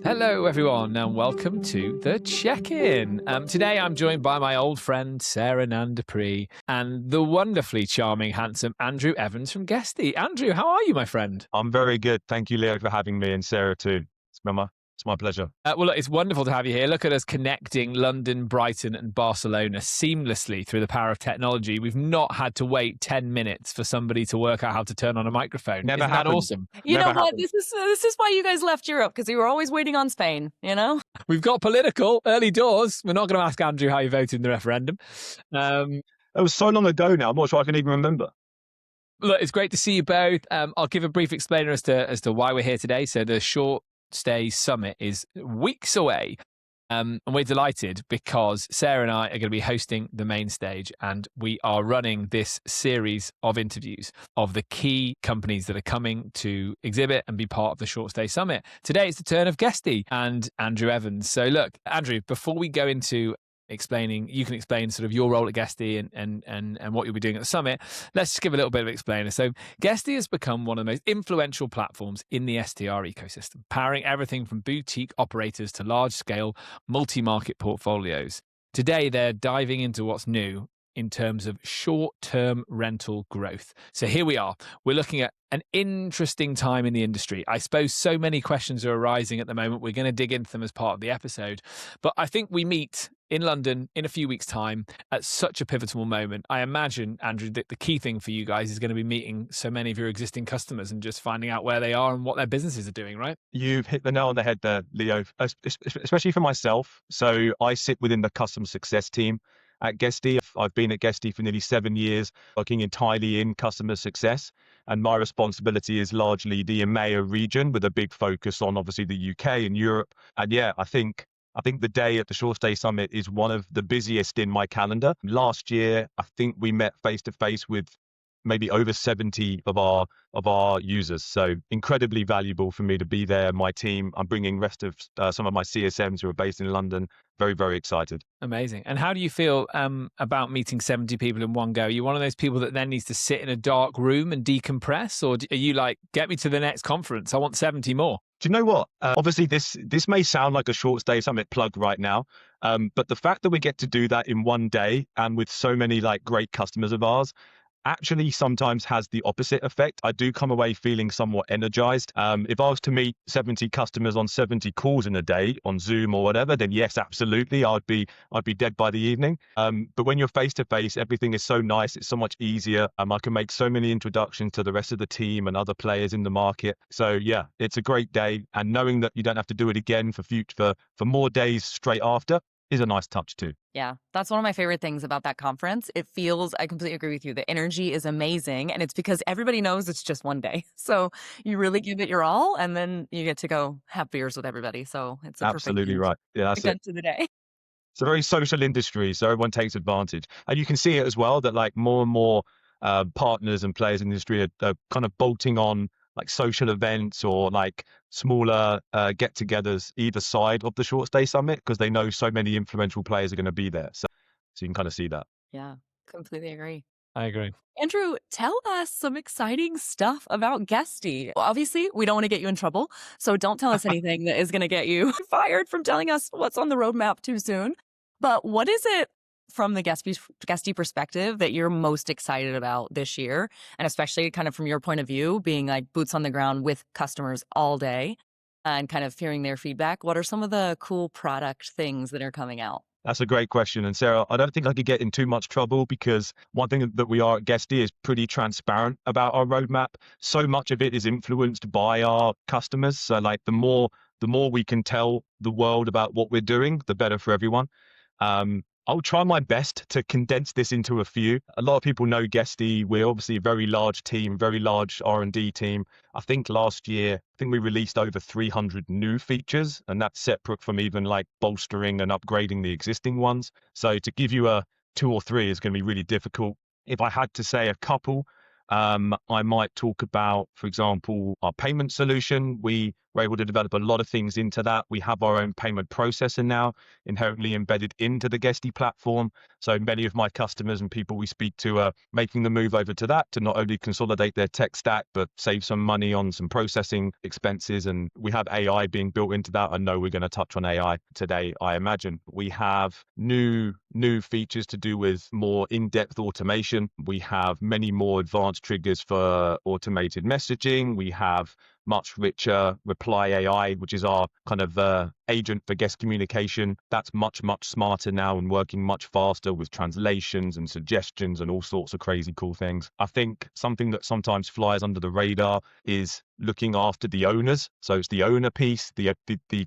Hello, everyone, and welcome to the check-in. Today, I'm joined by my old friend Sarah Dupree and the wonderfully charming, handsome Andrew Evans from Guesty. Andrew, how are you, my friend? I'm very good. Thank you, Leo, for having me, and Sarah too. It's my pleasure. Well, look, it's wonderful to have you here. Look at us connecting London, Brighton, and Barcelona seamlessly through the power of technology. We've not had to wait 10 minutes for somebody to work out how to turn on a microphone. Never Isn't that happened. awesome? You Never know what? happened. This is why you guys left Europe, because you were always waiting on Spain, you know? We've got political early doors. We're not going to ask Andrew how he voted in the referendum. It was so long ago now. I'm not sure I can even remember. Look, it's great to see you both. I'll give a brief explainer as to why we're here today. So the Short Stay Summit is weeks away. And we're delighted because Sarah and I are going to be hosting the main stage, and we are running this series of interviews of the key companies that are coming to exhibit and be part of the Short Stay Summit. Today it's the turn of Guesty and Andrew Evans. So look, Andrew, before we go into explaining, you can explain sort of your role at Guesty and what you'll be doing at the summit. Let's just give a little bit of explainer. So Guesty has become one of the most influential platforms in the STR ecosystem, powering everything from boutique operators to large-scale multi-market portfolios. Today, they're diving into what's new in terms of short-term rental growth. So here we are. We're looking at an interesting time in the industry. I suppose so many questions are arising at the moment. We're going to dig into them as part of the episode. But I think we meet in London in a few weeks' time at such a pivotal moment. I imagine, Andrew, that the key thing for you guys is going to be meeting so many of your existing customers and just finding out where they are and what their businesses are doing, right? You've hit the nail on the head there, Leo, especially for myself. So I sit within the customer success team at Guesty. I've been at Guesty for nearly 7 years, working entirely in customer success. And my responsibility is largely the EMEA region, with a big focus on obviously the UK and Europe. And yeah, I think the day at the Short Stay Summit is one of the busiest in my calendar. Last year, I think we met face to face with maybe over 70 of our users. So incredibly valuable for me to be there. My team, I'm bringing rest of some of my CSMs who are based in London. Very, very excited. Amazing. And how do you feel about meeting 70 people in one go? Are you one of those people that then needs to sit in a dark room and decompress? Or are you like, get me to the next conference, I want 70 more? Do you know what? Obviously, this may sound like a Short Stay Summit plug right now, but the fact that we get to do that in one day and with so many like great customers of ours actually sometimes has the opposite effect. I do come away feeling somewhat energized. If I was to meet 70 customers on 70 calls in a day on Zoom or whatever, then yes, absolutely, I'd be dead by the evening. But when you're face to face, everything is so nice. It's so much easier. I can make so many introductions to the rest of the team and other players in the market. So yeah, it's a great day. And knowing that you don't have to do it again for more days straight after is a nice touch too. Yeah, that's one of my favorite things about that conference. It feels, I completely agree with you. The energy is amazing, and it's because everybody knows it's just one day. So you really give it your all, and then you get to go have beers with everybody. So it's a Absolutely perfect right. Yeah, that's it. end to the day. It's a very social industry, so everyone takes advantage. And you can see it as well that like more and more partners and players in the industry are kind of bolting on like social events or like smaller get-togethers either side of the Short Stay Summit because they know so many influential players are going to be there. So you can kind of see that. Yeah, completely agree. I agree. Andrew, tell us some exciting stuff about Guesty. Obviously, we don't want to get you in trouble, so don't tell us anything that is going to get you fired from telling us what's on the roadmap too soon. But what is it from the Guesty perspective that you're most excited about this year? And especially kind of from your point of view, being like boots on the ground with customers all day and kind of hearing their feedback. What are some of the cool product things that are coming out? That's a great question. And Sarah, I don't think I could get in too much trouble because one thing that we are at Guesty is pretty transparent about our roadmap. So much of it is influenced by our customers. So like the more we can tell the world about what we're doing, the better for everyone. I'll try my best to condense this into a few. A lot of people know Guesty. We're obviously a very large team, very large R&D team. I think last year, we released over 300 new features, and that's separate from even like bolstering and upgrading the existing ones. So to give you a 2 or 3 is going to be really difficult. If I had to say a couple, I might talk about, for example, our payment solution. We We're able to develop a lot of things into that. We have our own payment processor now inherently embedded into the Guesty platform. So many of my customers and people we speak to are making the move over to that to not only consolidate their tech stack, but save some money on some processing expenses. And we have AI being built into that. I know we're going to touch on AI today, I imagine. We have new features to do with more in-depth automation. We have many more advanced triggers for automated messaging. We have much richer reply AI, which is our kind of agent for guest communication. That's much smarter now and working much faster with translations and suggestions and all sorts of crazy cool things. I think something that sometimes flies under the radar is looking after the owners. So it's the owner piece, the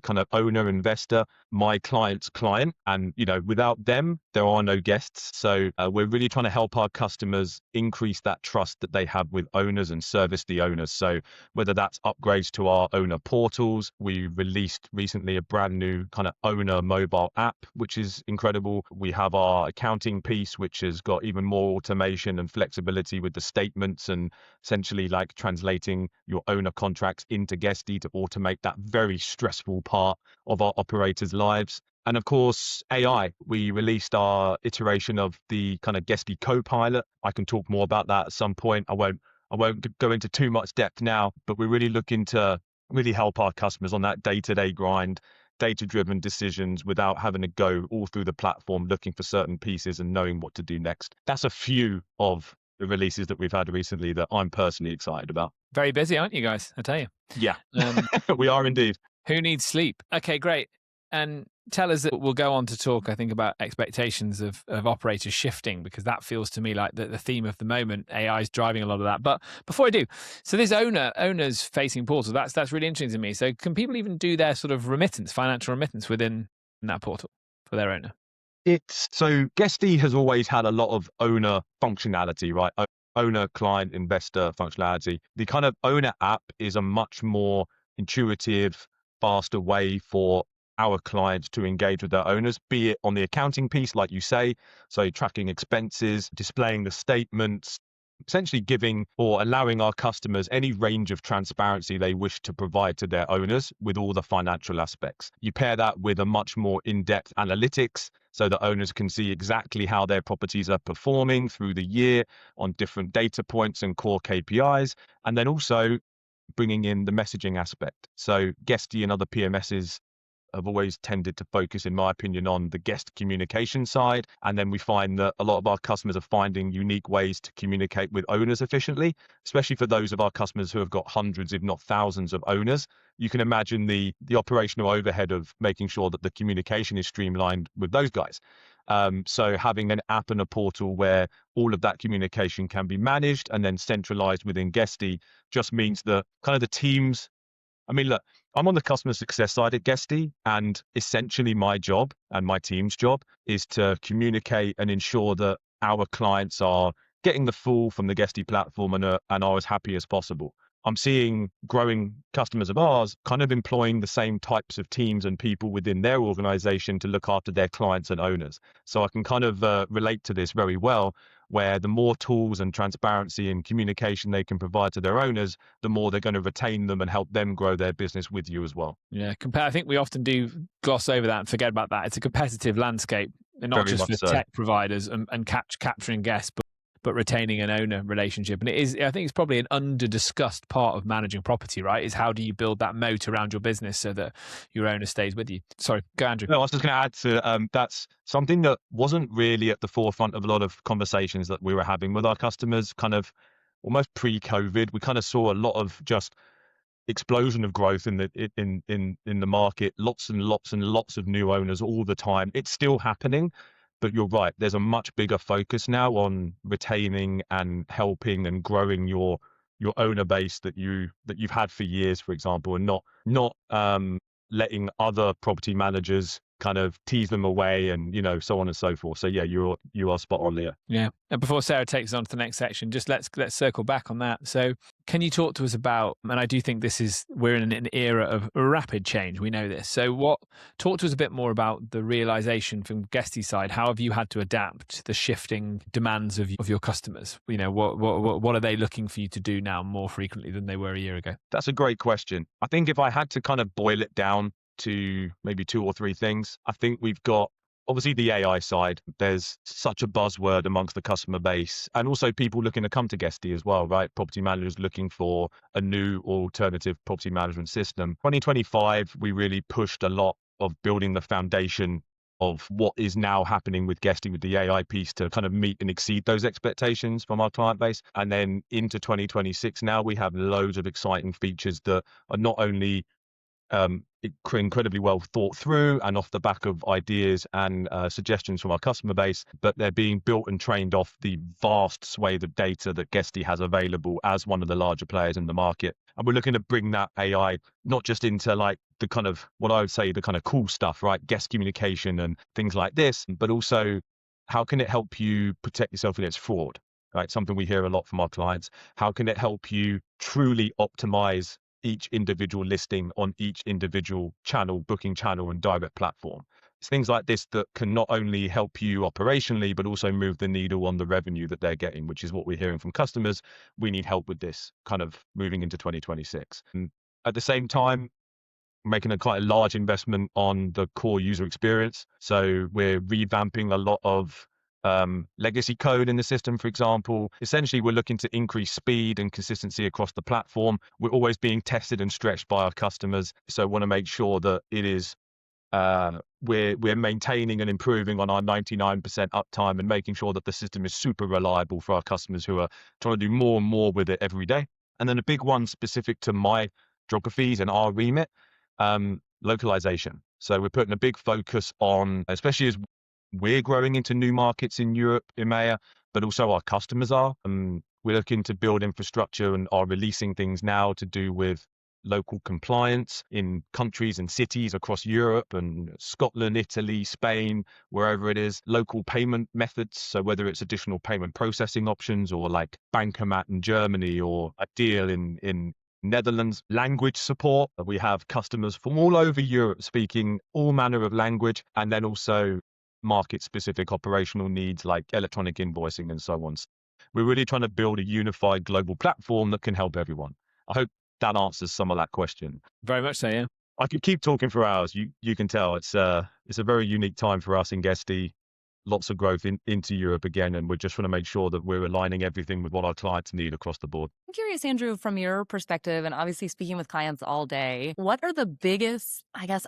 kind of owner investor, my client's client. And, without them, there are no guests. So we're really trying to help our customers increase that trust that they have with owners and service the owners. So whether that's upgrades to our owner portals, we released recently a brand new kind of owner mobile app, which is incredible. We have our accounting piece, which has got even more automation and flexibility with the statements and essentially like translating your owner contracts into Guesty to automate that very stressful part of our operators' lives. And of course, AI. We released our iteration of the kind of Guesty Copilot. I can talk more about that at some point. I won't go into too much depth now, but we're really looking to really help our customers on that day-to-day grind, data-driven decisions without having to go all through the platform looking for certain pieces and knowing what to do next. That's a few of the releases that we've had recently that I'm personally excited about. Very busy, aren't you guys? I tell you. Yeah, we are indeed. Who needs sleep? Okay, great. And tell us that we'll go on to talk, I think, about expectations of operators shifting, because that feels to me like the theme of the moment. AI is driving a lot of that. But before I do, so this owners facing portal, that's really interesting to me. So can people even do their sort of financial remittance within that portal for their owner? So Guesty has always had a lot of owner functionality, right? Owner, client, investor functionality. The kind of owner app is a much more intuitive, faster way for our clients to engage with their owners, be it on the accounting piece, like you say, so tracking expenses, displaying the statements, essentially giving or allowing our customers any range of transparency they wish to provide to their owners with all the financial aspects. You pair that with a much more in-depth analytics so that owners can see exactly how their properties are performing through the year on different data points and core KPIs, and then also bringing in the messaging aspect. So Guesty and other PMSs have always tended to focus, in my opinion, on the guest communication side. And then we find that a lot of our customers are finding unique ways to communicate with owners efficiently, especially for those of our customers who have got hundreds, if not thousands of owners. You can imagine the operational overhead of making sure that the communication is streamlined with those guys. So having an app and a portal where all of that communication can be managed and then centralized within Guesty just means that kind of the teams. I mean, look, I'm on the customer success side at Guesty, and essentially my job and my team's job is to communicate and ensure that our clients are getting the full from the Guesty platform and are as happy as possible. I'm seeing growing customers of ours kind of employing the same types of teams and people within their organization to look after their clients and owners. So I can kind of relate to this very well, where the more tools and transparency and communication they can provide to their owners, the more they're going to retain them and help them grow their business with you as well. Yeah, I think we often do gloss over that and forget about that. It's a competitive landscape, and not Very just for much so. tech providers and capturing guests, but retaining an owner relationship. And I think it's probably an under-discussed part of managing property, right? Is how do you build that moat around your business so that your owner stays with you? Sorry, go Andrew. No, I was just going to add to that's something that wasn't really at the forefront of a lot of conversations that we were having with our customers, kind of almost pre-COVID. We kind of saw a lot of just explosion of growth in the market, lots and lots of new owners all the time. It's still happening. But you're right, there's a much bigger focus now on retaining and helping and growing your owner base that you've had for years, for example, and not letting other property managers kind of tease them away and, so on and so forth. So yeah, you are spot on there. Yeah. And before Sarah takes us on to the next section, just let's circle back on that. So can you talk to us about, and I do think we're in an era of rapid change. We know this. So talk to us a bit more about the realization from Guesty's side. How have you had to adapt to the shifting demands of your customers? What are they looking for you to do now more frequently than they were a year ago? That's a great question. I think if I had to kind of boil it down to maybe two or three things, I think we've got obviously the AI side. There's such a buzzword amongst the customer base and also people looking to come to Guesty as well, right? Property managers looking for a new alternative property management system. 2025, we really pushed a lot of building the foundation of what is now happening with Guesty with the AI piece to kind of meet and exceed those expectations from our client base. And then into 2026, now we have loads of exciting features that are not only incredibly well thought through and off the back of ideas and suggestions from our customer base, but they're being built and trained off the vast swathe of data that Guesty has available as one of the larger players in the market. And we're looking to bring that AI not just into like the kind of what I would say the kind of cool stuff, right? Guest communication and things like this, but also how can it help you protect yourself against fraud, right? Something we hear a lot from our clients. How can it help you truly optimize each individual listing on each individual channel, booking channel and direct platform? It's things like this that can not only help you operationally, but also move the needle on the revenue that they're getting, which is what we're hearing from customers. We need help with this kind of moving into 2026. And at the same time, making a quite a large investment on the core user experience. So we're revamping a lot of legacy code in the system, for example. Essentially, we're looking to increase speed and consistency across the platform. We're always being tested and stretched by our customers. So I want to make sure that it is we're maintaining and improving on our 99% uptime and making sure that the system is super reliable for our customers who are trying to do more and more with it every day. And then a big one specific to my geographies and our remit, localization. So we're putting a big focus on, especially as we're growing into new markets in Europe, EMEA, but also our customers are. We're looking to build infrastructure and are releasing things now to do with local compliance in countries and cities across Europe and Scotland, Italy, Spain, wherever it is, local payment methods. So whether it's additional payment processing options or like Bankomat in Germany or a deal in Netherlands, language support. We have customers from all over Europe speaking all manner of language, and then also market specific operational needs like electronic invoicing and so on. We're really trying to build a unified global platform that can help everyone. I hope that answers some of that question. Very much so, yeah. I could keep talking for hours. You can tell it's a very unique time for us in Guesty. Lots of growth into Europe again, and we're just trying to make sure that we're aligning everything with what our clients need across the board. I'm curious, Andrew, from your perspective, and obviously speaking with clients all day, what are the biggest,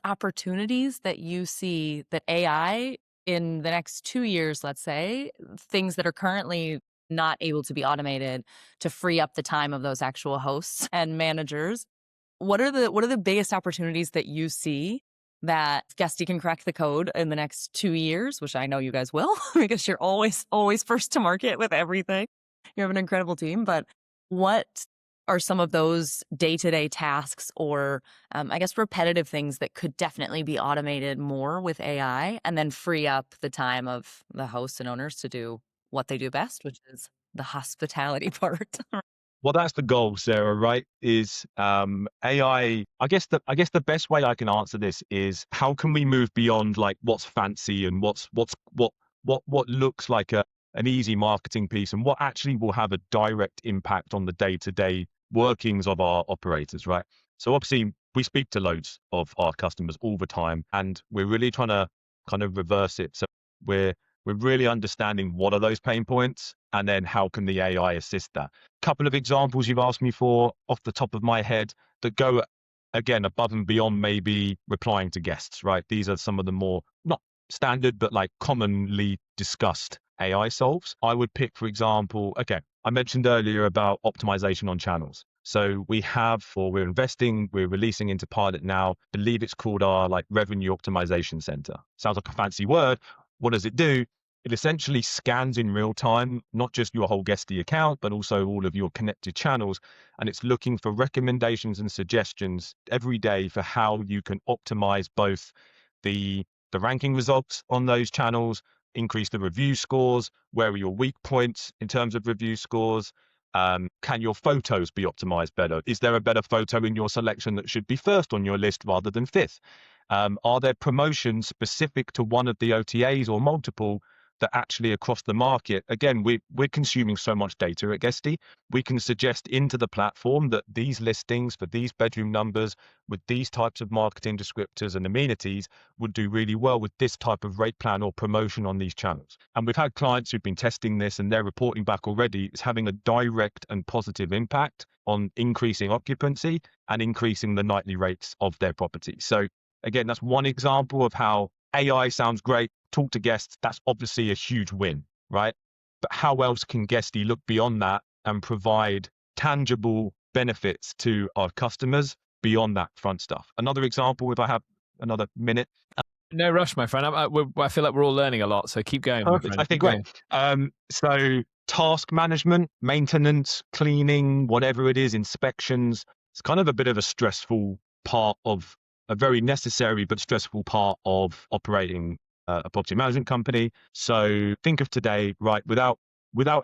opportunities that you see that AI in the next 2 years, let's say, things that are currently not able to be automated to free up the time of those actual hosts and managers? What are the biggest opportunities that you see that Guesty can crack the code in the next 2 years, which I know you guys will, because you're always first to market with everything. You have an incredible team, but what are some of those day-to-day tasks or, repetitive things that could definitely be automated more with AI and then free up the time of the hosts and owners to do what they do best, which is the hospitality part? Well, that's the goal, Sarah, right? Is AI, I guess the best way I can answer this is how can we move beyond like what's fancy and what looks like an easy marketing piece and what actually will have a direct impact on the day-to-day workings of our operators, right? So obviously we speak to loads of our customers all the time, and we're really trying to kind of reverse it. So we're really understanding what are those pain points and then how can the AI assist that. Couple of examples you've asked me for off the top of my head that go again above and beyond maybe replying to guests, right? These are some of the more not standard but like commonly discussed AI solves. I would pick, for example, okay, I mentioned earlier about optimization on channels. So we're releasing into pilot now, believe it's called our like revenue optimization center. Sounds like a fancy word. What does it do? It essentially scans in real time, not just your whole Guesty account, but also all of your connected channels. And it's looking for recommendations and suggestions every day for how you can optimize both the the ranking results on those channels, increase the review scores, where are your weak points in terms of review scores, can your photos be optimized better? Is there a better photo in your selection that should be first on your list rather than fifth? Are there promotions specific to one of the OTAs or multiple that actually across the market? Again, we're consuming so much data at Guesty. We can suggest into the platform that these listings for these bedroom numbers with these types of marketing descriptors and amenities would do really well with this type of rate plan or promotion on these channels. And we've had clients who've been testing this and they're reporting back already it's having a direct and positive impact on increasing occupancy and increasing the nightly rates of their property. So again, that's one example of how AI sounds great. Talk to guests. That's obviously a huge win, right? But how else can Guesty look beyond that and provide tangible benefits to our customers beyond that front stuff? Another example, if I have another minute. No rush, my friend. I feel like we're all learning a lot, so keep going, my Perfect. friend. I think great. So task management, maintenance, cleaning, whatever it is, inspections. It's kind of a bit of a stressful part of a very necessary but stressful part of operating a property management company. So think of today, right? Without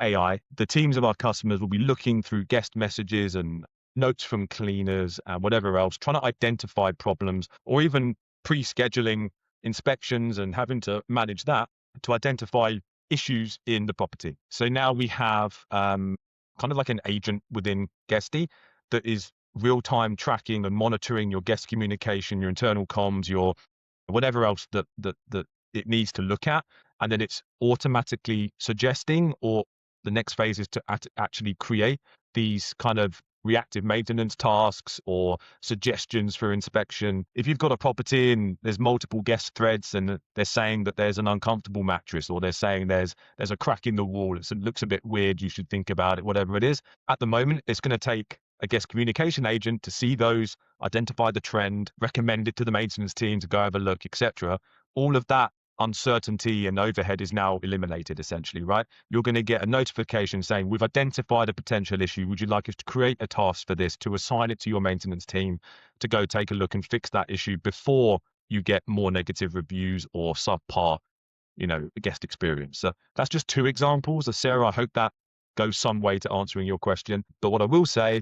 AI, the teams of our customers will be looking through guest messages and notes from cleaners and whatever else, trying to identify problems or even pre-scheduling inspections and having to manage that to identify issues in the property. So now we have kind of like an agent within Guesty that is real-time tracking and monitoring your guest communication, your internal comms, your whatever else that it needs to look at, and then it's automatically suggesting, or the next phase is to actually create these kind of reactive maintenance tasks or suggestions for inspection. If you've got a property and there's multiple guest threads and they're saying that there's an uncomfortable mattress, or they're saying there's a crack in the wall, it looks a bit weird, you should think about it, whatever it is. At the moment, it's going to take a guest communication agent to see those, identify the trend, recommend it to the maintenance team to go have a look, etc. All of that uncertainty and overhead is now eliminated, essentially, right? You're going to get a notification saying, we've identified a potential issue. Would you like us to create a task for this, to assign it to your maintenance team to go take a look and fix that issue before you get more negative reviews or subpar, guest experience? So that's just two examples. Sarah, I hope that goes some way to answering your question. But what I will say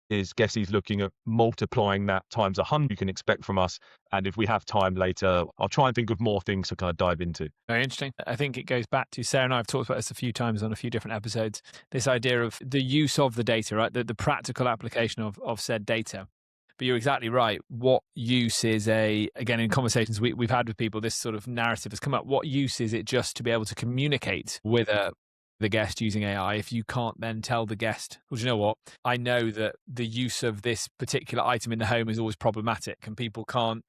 is Guesty's looking at multiplying that times 100 you can expect from us. And if we have time later, I'll try and think of more things to kind of dive into. Very interesting. I think it goes back to Sarah and I have talked about this a few times on a few different episodes, this idea of the use of the data, right? The practical application of said data. But you're exactly right. What use is again, in conversations we've had with people, this sort of narrative has come up. What use is it just to be able to communicate with the guest using AI if you can't then tell the guest, well, do you know what? I know that the use of this particular item in the home is always problematic, and people can't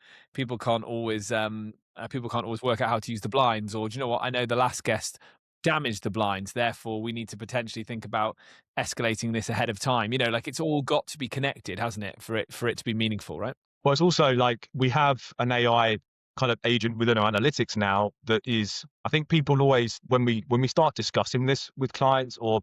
always work out how to use the blinds, or do you know what? I know the last guest damaged the blinds, therefore we need to potentially think about escalating this ahead of time. Like it's all got to be connected, hasn't it, for it to be meaningful, right? Well, it's also like we have an AI kind of agent within our analytics now that is, I think people always, when we start discussing this with clients or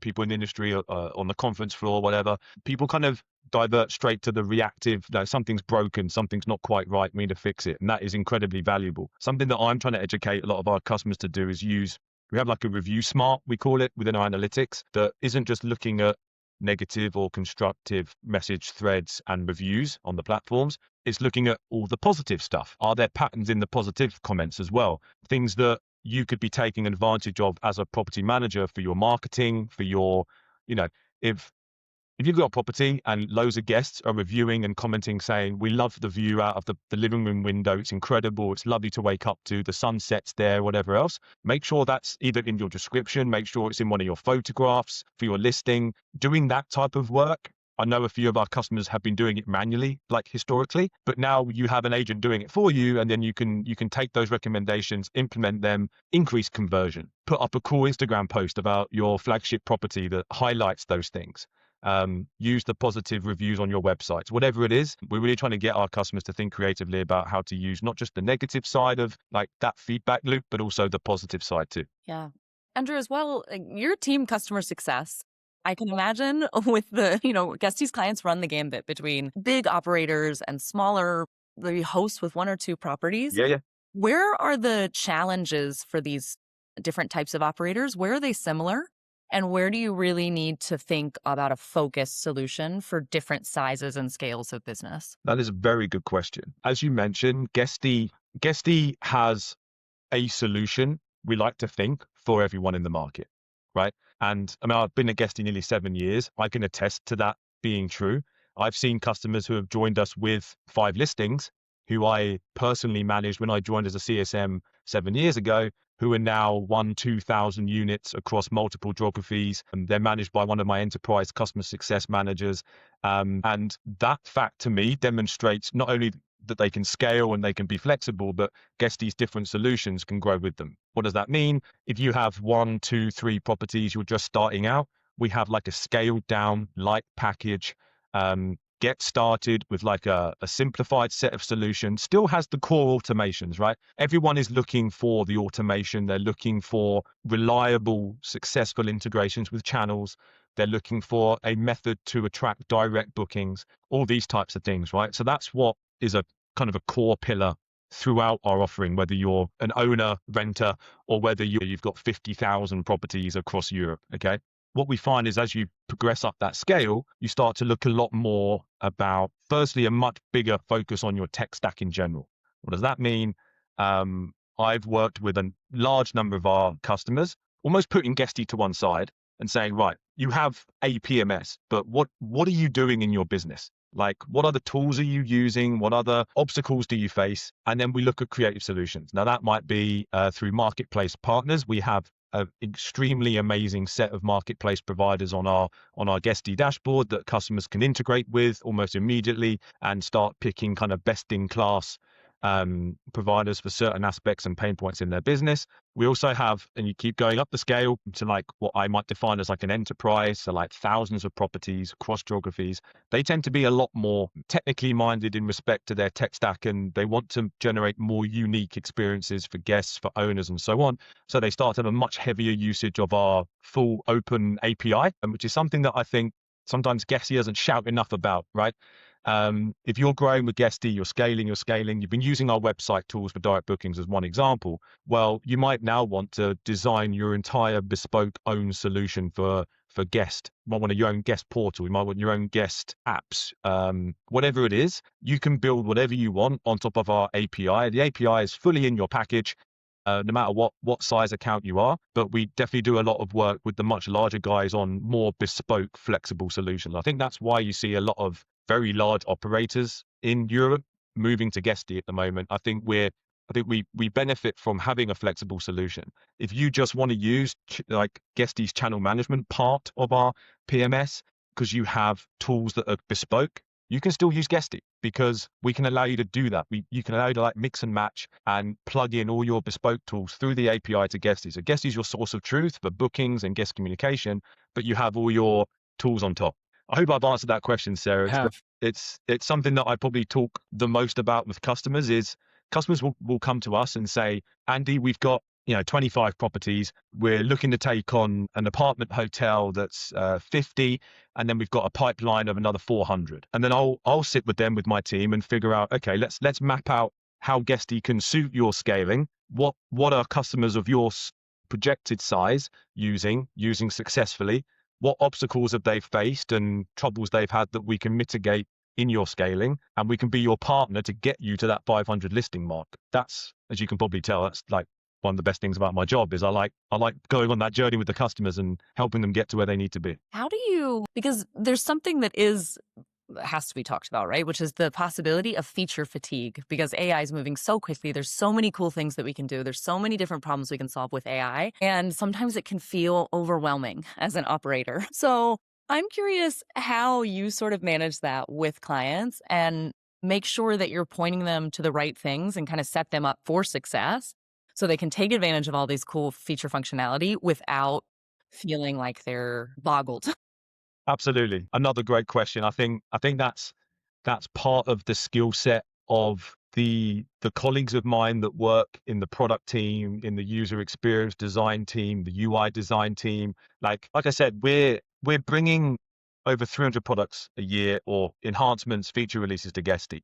people in the industry or on the conference floor, whatever, people kind of divert straight to the reactive, something's broken, something's not quite right, we need to fix it. And that is incredibly valuable. Something that I'm trying to educate a lot of our customers to do is we have like a review smart, we call it, within our analytics, that isn't just looking at negative or constructive message threads and reviews on the platforms. It's looking at all the positive stuff. Are there patterns in the positive comments as well? Things that you could be taking advantage of as a property manager for your marketing, for your, if you've got a property and loads of guests are reviewing and commenting saying, we love the view out of the living room window, it's incredible, it's lovely to wake up to, the sun sets there, whatever else, make sure that's either in your description, make sure it's in one of your photographs for your listing. Doing that type of work, I know a few of our customers have been doing it manually, like historically, but now you have an agent doing it for you, and then you can take those recommendations, implement them, increase conversion, put up a cool Instagram post about your flagship property that highlights those things. Use the positive reviews on your websites, whatever it is. We're really trying to get our customers to think creatively about how to use not just the negative side of like that feedback loop, but also the positive side too. Yeah. Andrew, as well, your team customer success, I can imagine with Guesty's clients run the gambit between big operators and smaller hosts with one or two properties. Yeah. Where are the challenges for these different types of operators? Where are they similar? And where do you really need to think about a focused solution for different sizes and scales of business? That is a very good question. As you mentioned, Guesty has a solution, we like to think, for everyone in the market, right? And I mean, I've been at Guesty nearly 7 years. I can attest to that being true. I've seen customers who have joined us with 5 listings, who I personally managed when I joined as a CSM 7 years ago, who are now 2,000 units across multiple geographies. And they're managed by one of my enterprise customer success managers. And that fact to me demonstrates not only that they can scale and they can be flexible, but Guesty's different solutions can grow with them. What does that mean? If you have 1, 2, 3 properties, you're just starting out, we have like a scaled down light package. Get started with like a simplified set of solutions, still has the core automations, right? Everyone is looking for the automation. They're looking for reliable, successful integrations with channels. They're looking for a method to attract direct bookings, all these types of things, right? So that's what is a kind of a core pillar throughout our offering, whether you're an owner, renter, or whether you've got 50,000 properties across Europe, okay? What we find is as you progress up that scale, you start to look a lot more about, firstly, a much bigger focus on your tech stack in general. What does that mean? I've worked with a large number of our customers, almost putting Guesty to one side and saying, right, you have a PMS, but what are you doing in your business? Like, what other tools are you using? What other obstacles do you face? And then we look at creative solutions. Now, that might be through marketplace partners. We have an extremely amazing set of marketplace providers on our Guesty dashboard that customers can integrate with almost immediately and start picking kind of best in class providers for certain aspects and pain points in their business. We also have, and you keep going up the scale to like what I might define as like an enterprise, so like thousands of properties across geographies. They tend to be a lot more technically minded in respect to their tech stack, and they want to generate more unique experiences for guests, for owners, and so on. So they start to have a much heavier usage of our full open API, which is something that I think sometimes Guesty doesn't shout enough about, right? If you're growing with Guesty, you're scaling, you've been using our website tools for direct bookings as one example. Well, you might now want to design your entire bespoke own solution for guest. You might want your own guest portal. You might want your own guest apps. Whatever it is, you can build whatever you want on top of our API. The API is fully in your package. No matter what size account you are, but we definitely do a lot of work with the much larger guys on more bespoke, flexible solutions. I think that's why you see a lot of very large operators in Europe moving to Guesty at the moment. I think we benefit from having a flexible solution. If you just want to use like Guesty's channel management part of our PMS because you have tools that are bespoke, you can still use Guesty because we can allow you to do that. You can allow you to like mix and match and plug in all your bespoke tools through the API to Guesty. So Guesty is your source of truth for bookings and guest communication, but you have all your tools on top. I hope I've answered that question, Sarah. It's something that I probably talk the most about with customers is customers will come to us and say, Andy, we've got 25 properties. We're looking to take on an apartment hotel that's 50, and then we've got a pipeline of another 400. And then I'll sit with them with my team and figure out, okay, let's map out how Guesty can suit your scaling. What are customers of your projected size using successfully? What obstacles have they faced and troubles they've had that we can mitigate in your scaling, and we can be your partner to get you to that 500 listing mark. That's, as you can probably tell, that's like one of the best things about my job is I like going on that journey with the customers and helping them get to where they need to be. How do you, because there's something that has to be talked about, right? Which is the possibility of feature fatigue, because AI is moving so quickly. There's so many cool things that we can do. There's so many different problems we can solve with AI. And sometimes it can feel overwhelming as an operator. So I'm curious how you sort of manage that with clients and make sure that you're pointing them to the right things and kind of set them up for success so they can take advantage of all these cool feature functionality without feeling like they're boggled. Absolutely. Another great question. I think that's part of the skill set of the colleagues of mine that work in the product team, in the user experience design team, the UI design team. Like I said, we're bringing over 300 products a year or enhancements, feature releases to Guesty.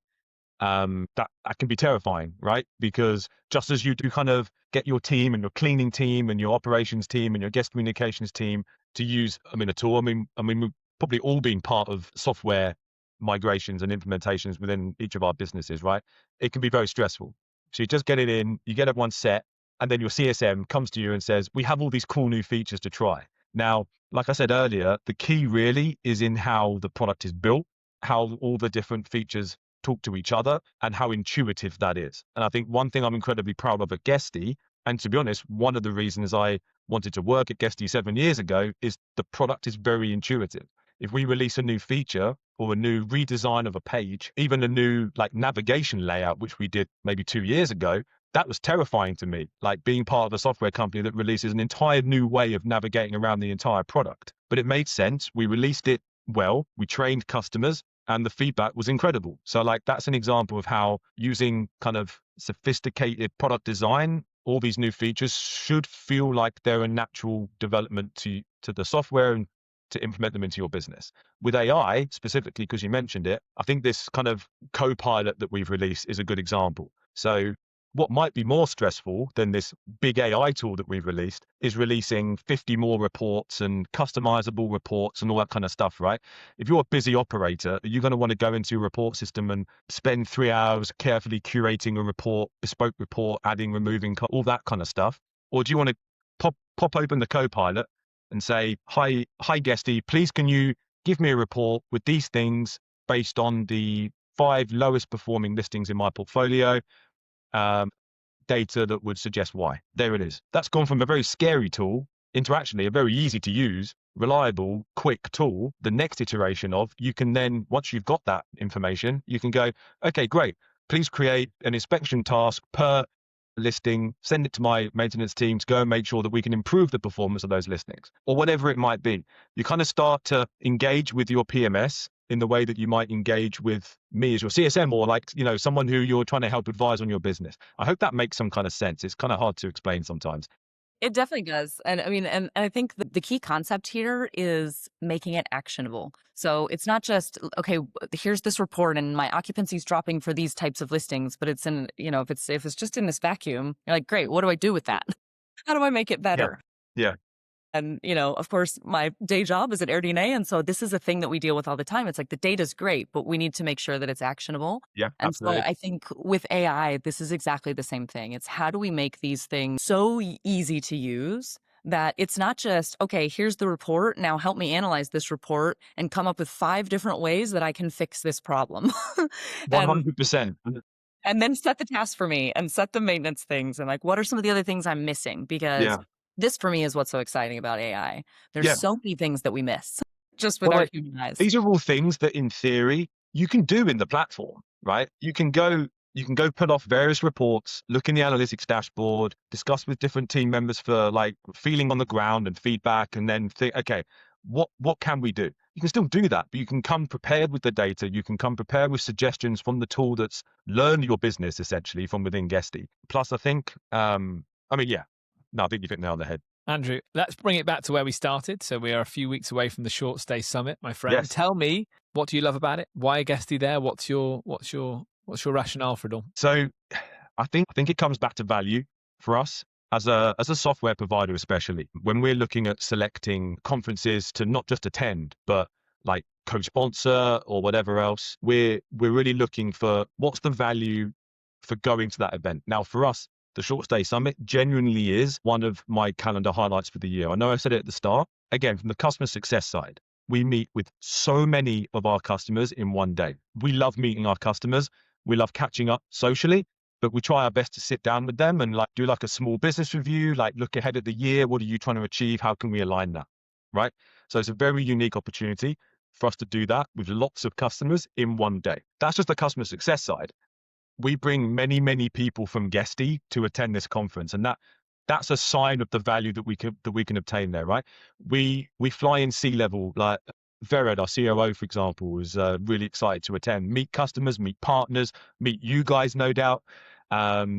that can be terrifying, right? Because just as you do kind of get your team and your cleaning team and your operations team and your guest communications team to use, a tool. We've probably all been part of software migrations and implementations within each of our businesses, right? It can be very stressful. So you just get it in, you get everyone set, and then your CSM comes to you and says, we have all these cool new features to try. Now, like I said earlier, the key really is in how the product is built, how all the different features talk to each other, and how intuitive that is. And I think one thing I'm incredibly proud of at Guesty, and to be honest, one of the reasons I wanted to work at Guesty 7 years ago, is the product is very intuitive. If we release a new feature or a new redesign of a page, even a new like navigation layout, which we did maybe 2 years ago, that was terrifying to me, like being part of a software company that releases an entire new way of navigating around the entire product. But it made sense. We released it well, we trained customers, and the feedback was incredible. So like that's an example of how using kind of sophisticated product design, all these new features should feel like they're a natural development to the software and to implement them into your business. With AI specifically, because you mentioned it, I think this kind of co-pilot that we've released is a good example. So what might be more stressful than this big AI tool that we've released is releasing 50 more reports and customizable reports and all that kind of stuff, right? If you're a busy operator, are you going to want to go into a report system and spend 3 hours carefully curating a report, bespoke report, adding, removing, all that kind of stuff? Or do you want to pop open the Copilot and say, hi Guesty, please can you give me a report with these things based on the 5 lowest performing listings in my portfolio? Data that would suggest why. There it is. That's gone from a very scary tool into actually a very easy to use, reliable, quick tool. The next iteration of you can then, once you've got that information, you can go, okay, great. Please create an inspection task per listing, send it to my maintenance team to go and make sure that we can improve the performance of those listings, or whatever it might be. You kind of start to engage with your PMS in the way that you might engage with me as your CSM, or like, someone who you're trying to help advise on your business. I hope that makes some kind of sense. It's kind of hard to explain sometimes. It definitely does. And I mean, and I think the key concept here is making it actionable. So it's not just, okay, here's this report and my occupancy is dropping for these types of listings, but it's in, if it's just in this vacuum, you're like, great, what do I do with that? How do I make it better? Yeah. And, of course, my day job is at AirDNA. And so this is a thing that we deal with all the time. It's like the data's great, but we need to make sure that it's actionable. Yeah, and absolutely. So I think with AI, this is exactly the same thing. It's how do we make these things so easy to use that it's not just, okay, here's the report. Now help me analyze this report and come up with 5 different ways that I can fix this problem. 100%. And then set the task for me and set the maintenance things and like, what are some of the other things I'm missing? Because this for me is what's so exciting about AI. There's so many things that we miss just with our human eyes. These are all things that in theory you can do in the platform, right? You can go put off various reports, look in the analytics dashboard, discuss with different team members for like feeling on the ground and feedback, and then think, okay, what can we do? You can still do that, but you can come prepared with the data. You can come prepared with suggestions from the tool that's learned your business essentially from within Guesty. Plus, I think, I think you've hit the nail on the head. Andrew, let's bring it back to where we started. So we are a few weeks away from the Short Stay Summit, my friend. Yes. Tell me, what do you love about it? Why Guesty there? What's your rationale for it all? So I think it comes back to value for us as a software provider, especially when we're looking at selecting conferences to not just attend, but like co-sponsor or whatever else. We're really looking for what's the value for going to that event. Now, for us, the Short Stay Summit genuinely is one of my calendar highlights for the year. I know I said it at the start. Again, from the customer success side, we meet with so many of our customers in one day. We love meeting our customers. We love catching up socially, but we try our best to sit down with them and like do like a small business review, like look ahead at the year. What are you trying to achieve? How can we align that? Right? So it's a very unique opportunity for us to do that with lots of customers in one day. That's just the customer success side. We bring many, many people from Guesty to attend this conference, and that's a sign of the value that we can obtain there, right? We fly in C-level, like Vered, our COO, for example, was really excited to attend, meet customers, meet partners, meet you guys, no doubt.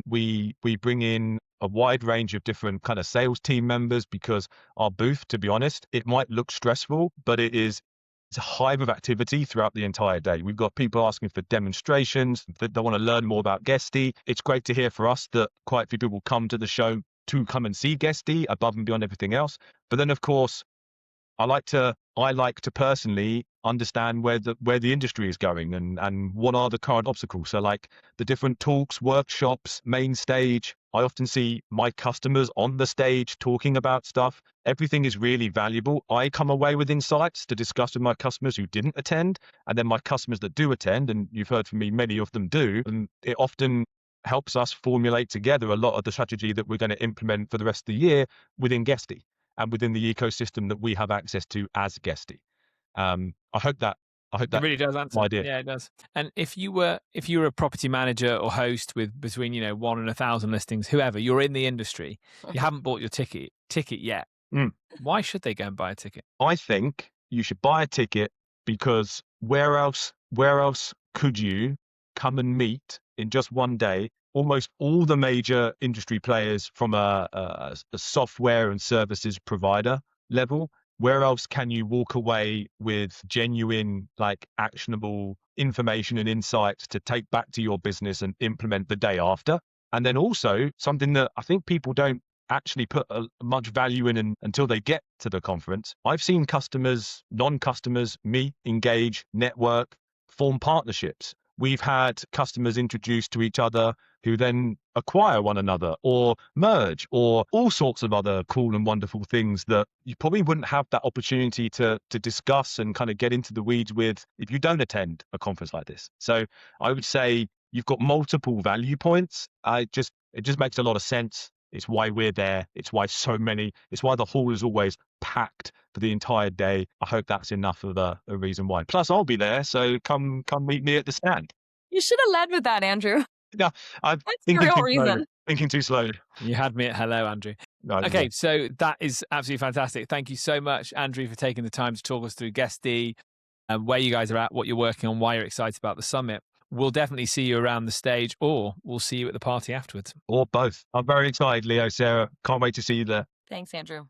We bring in a wide range of different kind of sales team members because our booth, to be honest, it might look stressful, but it is It's a hive of activity throughout the entire day. We've got people asking for demonstrations, that they want to learn more about Guesty. It's great to hear for us that quite a few people come to the show to come and see Guesty above and beyond everything else. But then, of course, I like to personally understand where the industry is going and what are the current obstacles. So like the different talks, workshops, main stage. I often see my customers on the stage talking about stuff. Everything is really valuable. I come away with insights to discuss with my customers who didn't attend, and then my customers that do attend, and you've heard from me, many of them do, and it often helps us formulate together a lot of the strategy that we're going to implement for the rest of the year within Guesty and within the ecosystem that we have access to as Guesty. I hope that It really does answer. my idea. Yeah, it does. And if you were a property manager or host with between 1 and 1,000 listings, whoever, you're in the industry, you haven't bought your ticket yet. Why should they go and buy a ticket? I think you should buy a ticket because where else could you come and meet in just one day almost all the major industry players from a software and services provider level? Where else can you walk away with genuine, like actionable information and insights to take back to your business and implement the day after? And then also something that I think people don't actually put much value in until they get to the conference. I've seen customers, non-customers, meet, engage, network, form partnerships. We've had customers introduced to each other who then acquire one another or merge or all sorts of other cool and wonderful things that you probably wouldn't have that opportunity to discuss and kind of get into the weeds with if you don't attend a conference like this. So I would say you've got multiple value points. It just makes a lot of sense. It's why we're there. It's why the hall is always packed for the entire day. I hope that's enough of a reason why. Plus, I'll be there, so come meet me at the stand. You should have led with that, Andrew. Yeah, I'm That's the real reason. Thinking too slow. You had me at hello, Andrew. No, Okay, so that is absolutely fantastic. Thank you so much, Andrew, for taking the time to talk us through Guesty, where you guys are at, what you're working on, why you're excited about the summit. We'll definitely see you around the stage, or we'll see you at the party afterwards. Or both. I'm very excited, Leo, Sarah. Can't wait to see you there. Thanks, Andrew.